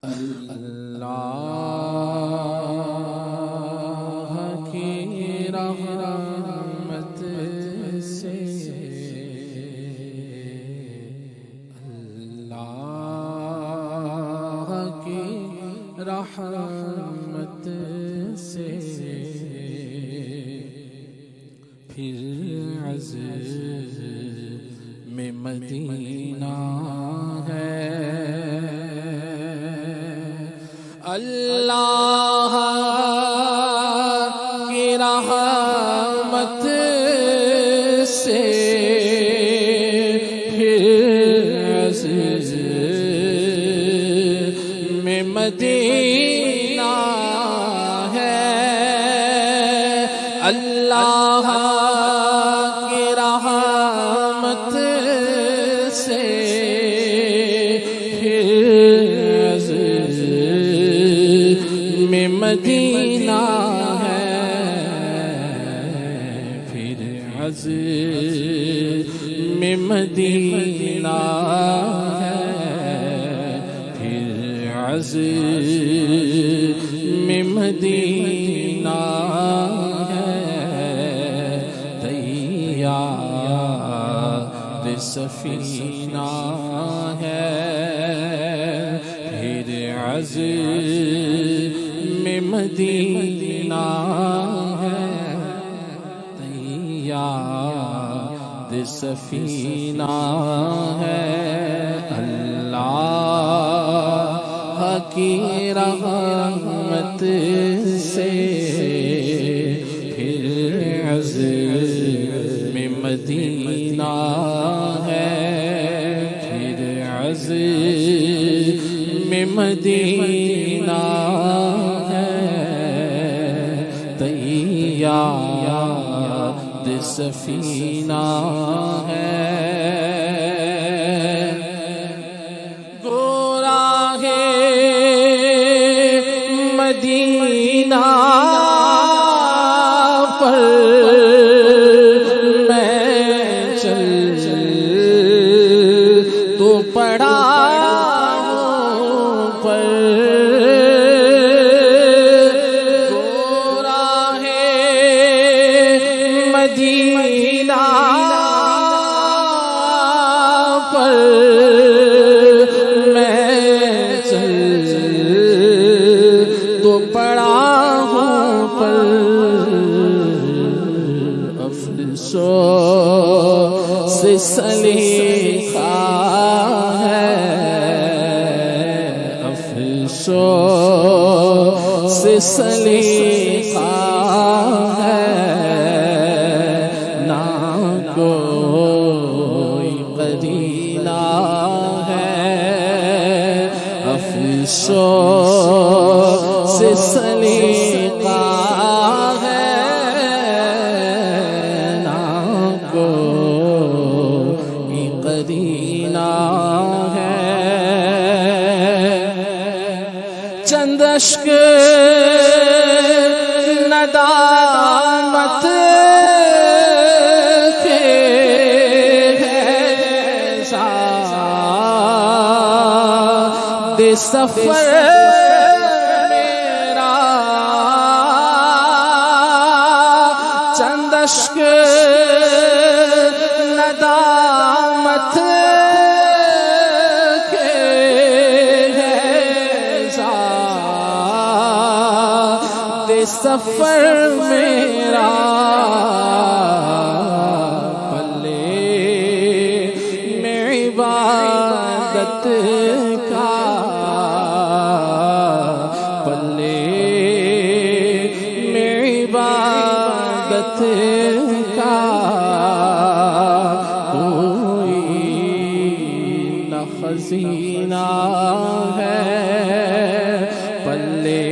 اللہ کی رحمت سے اللہ کی رحمت سے پھر عزم مدینہ ہے اللہ کی رحمت سے پھر عزم مدینہ ہے اللہ کی رحمت سے مدینہ ہے پھر عزم مدینہ ہے پھر عزم مدینہ ہے تیار سفینہ ہے پھر عزم مدینہ ہے تیار سفینہ ہے اللہ کی رحمت سے پھر عزم مدینہ ہے پھر عزم مدینہ یاد سفینہ ہے گورا ہے مدینہ پر میں چل تو پڑا مدینہ پر میں چل تو پڑا ہوں پر افسوس سے سلیقہ ہے افسوس سے سلیقہ کوئی قرینہ ہے افسوس سے سلیقہ ہے نہ کوئی قرینہ ہے چند اشک ندامت سفر میرا چند اشک ندامت کے زاد سفر میرا پلے میں عبادت کا عبادت کا کوئی نہ خزینہ ہے پلے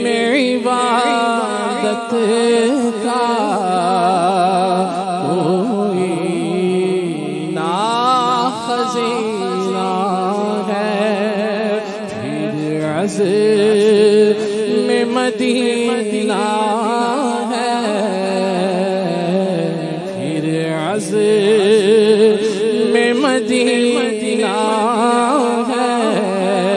میں عبادت کا کوئی نہ خزینہ ہے پھر عزم مدینہ ہے پھر عزم مدینہ ہے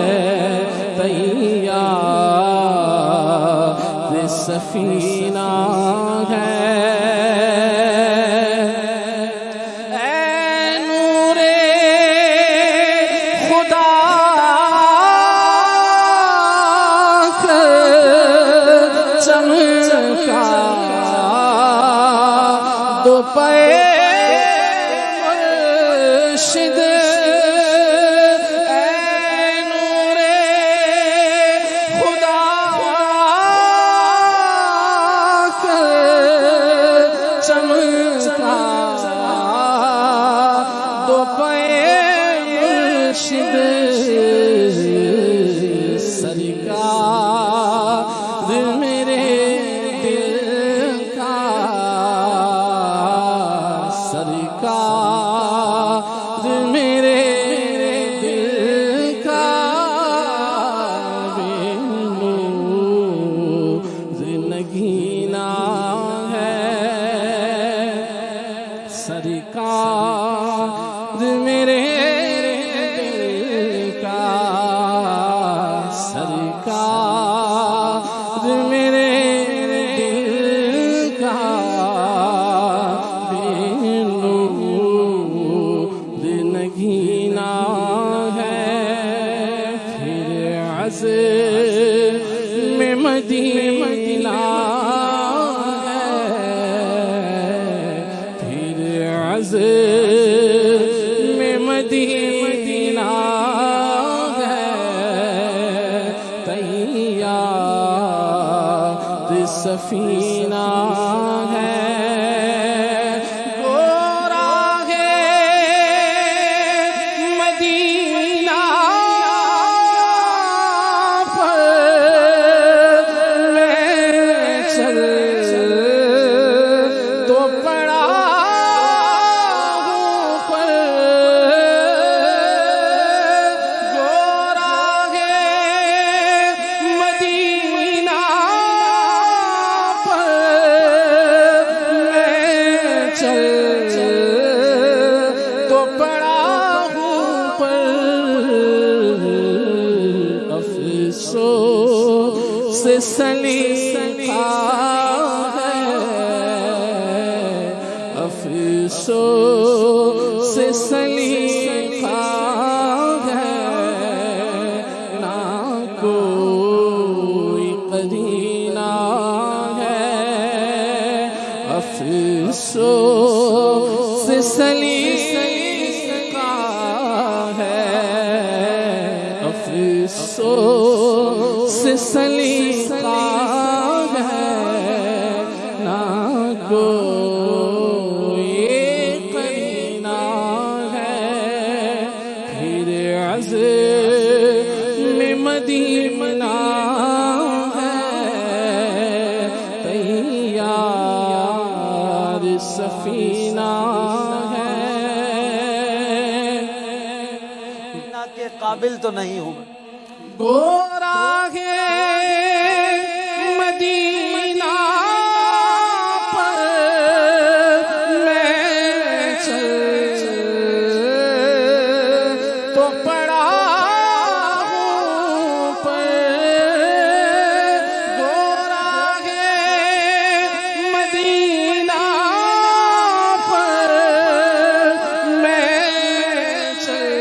سفینہ ہے مرشد اے نور خدا کر چمکا دو پے مرشد سرکار میرے دل کا سرکار میرے دل کا بے نور نگینا ہے سرکار میرے دل کا سرکار میرے دل کا نگینا ہے پھر عزم مدینہ ہے پھر عزم مدینہ ہے تیار سفینہ ہے تو پڑا ہوں پر افسوس سے سلیقہ ہے افسوس سے سلیقہ ہے نہ کوئی قرینہ ہے افسوس سے سلیقہ ہے افسوس سے سلیقہ ہے نہ کوئی قرینہ ہے پھر عزم مدینہ ہے تیار سفینہ ہے کے قابل تو نہیں ہوں گورا ہے مدینہ پر میں چل تو پڑا ہوں پر گورا ہے مدینہ پر میں چل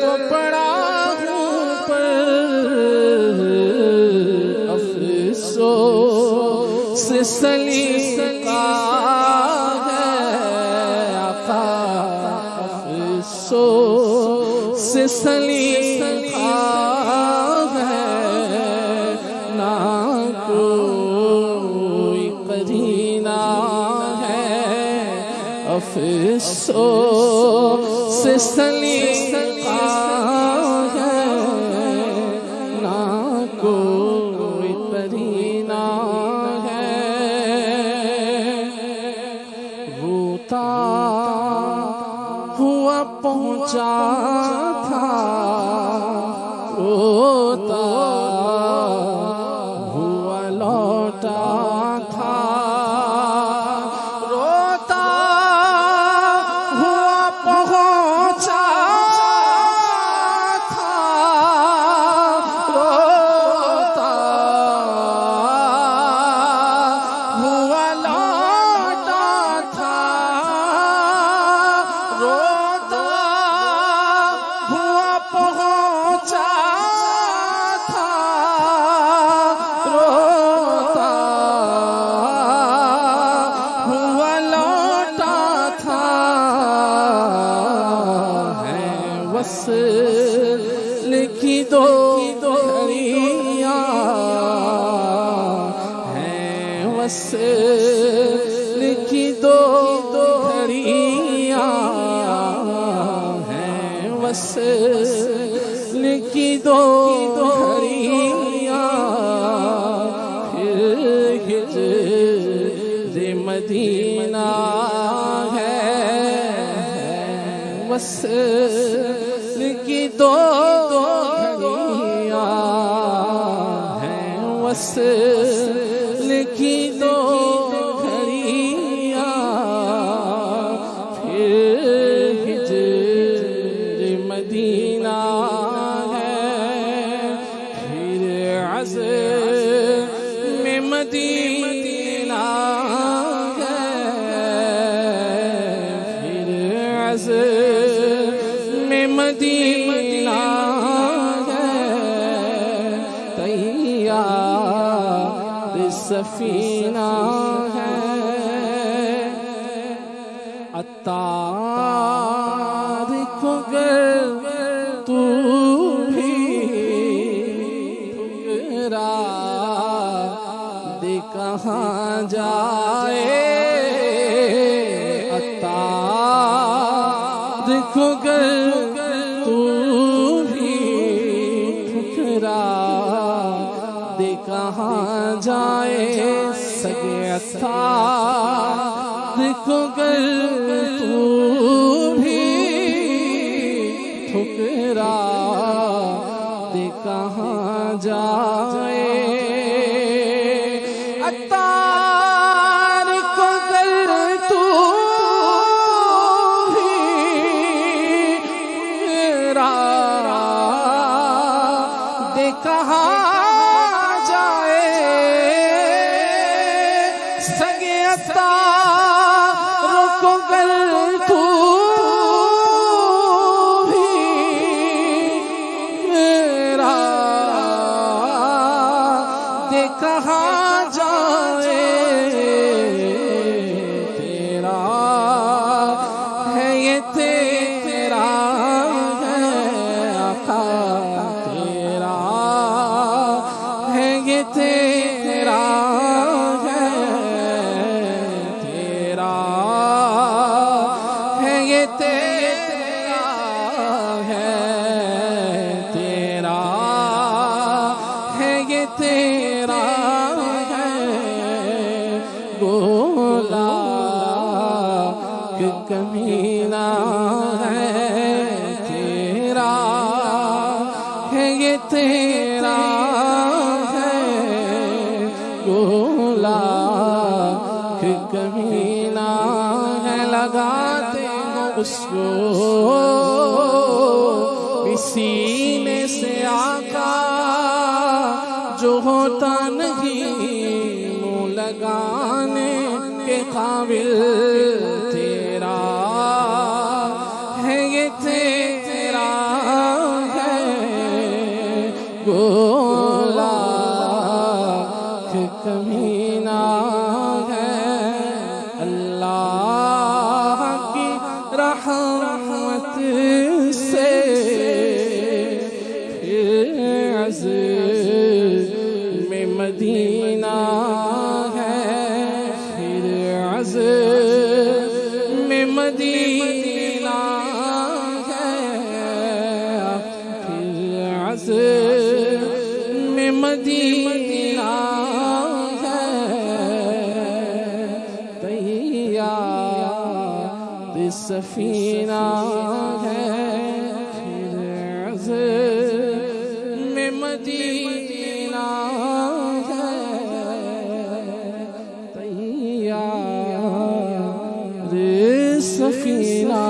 تو پڑا ہوں پر افسوس سے سلیقہ ہے آقا افسوس سے سلیقہ ہے نہ کوئی قرینہ ہے افسوس سے سلیقہ ہے نہ کوئی قرینہ ہے روتا ہوا پہنچا تھا روتا ہوا لوٹا تھا روتا ہوا پہنچا وصل کی دو گھڑیاں ہیں، وصل کی دو گھڑیاں ہیں، وصل کی دو گھڑیاں، پھر ہجر مدینہ ہے، وصل کی دو گھڑیاں ہیں، وصل کی دو گھڑیاں، پھر ہجر مدینہ ہے، پھر عزم مدینہ ہے، پھر عزم مدینہ ہے، تیار سفینہ ہے، عطار کو گر تو بھی ٹھکرا دے کہاں جائے، عطار کو گر تو بھی ٹھکرا دے کہاں جائے، سگے عطار کو گر تو بھی ٹھکرا دے کہاں جائے، عطار کو گر تو بھی ٹھکرا دے کہاں جائے، سگے عطار کو گر تو بھی ٹھکرا دے کہاں جائے، تیرا ہے یہ تیرا ہے آقا، تیرا ہے یہ تیرا ہے، تیرا ہے یہ تیرا ہے، تیرا ہے یہ تیرا ہے، گولا کہ کمینہ ہے، تیرا ہے یہ تیرا ہے، گولا کہ کمینہ ہے، لگاتے ہو اس کو سینے سے آقا، جو ہوتا نہیں منہ لگانے کے قابل، تیرا ہے یہ تیرا ہے، گولا کہ کمینہ ہے، اللہ کی رحمت سے عزم مدینہ ہے، پھر عزم مدینہ ہے، پھر عزم مدینہ ہے، تیار سفینہ ہے، پھر عزم مدینہ ہے، تیار سفینہ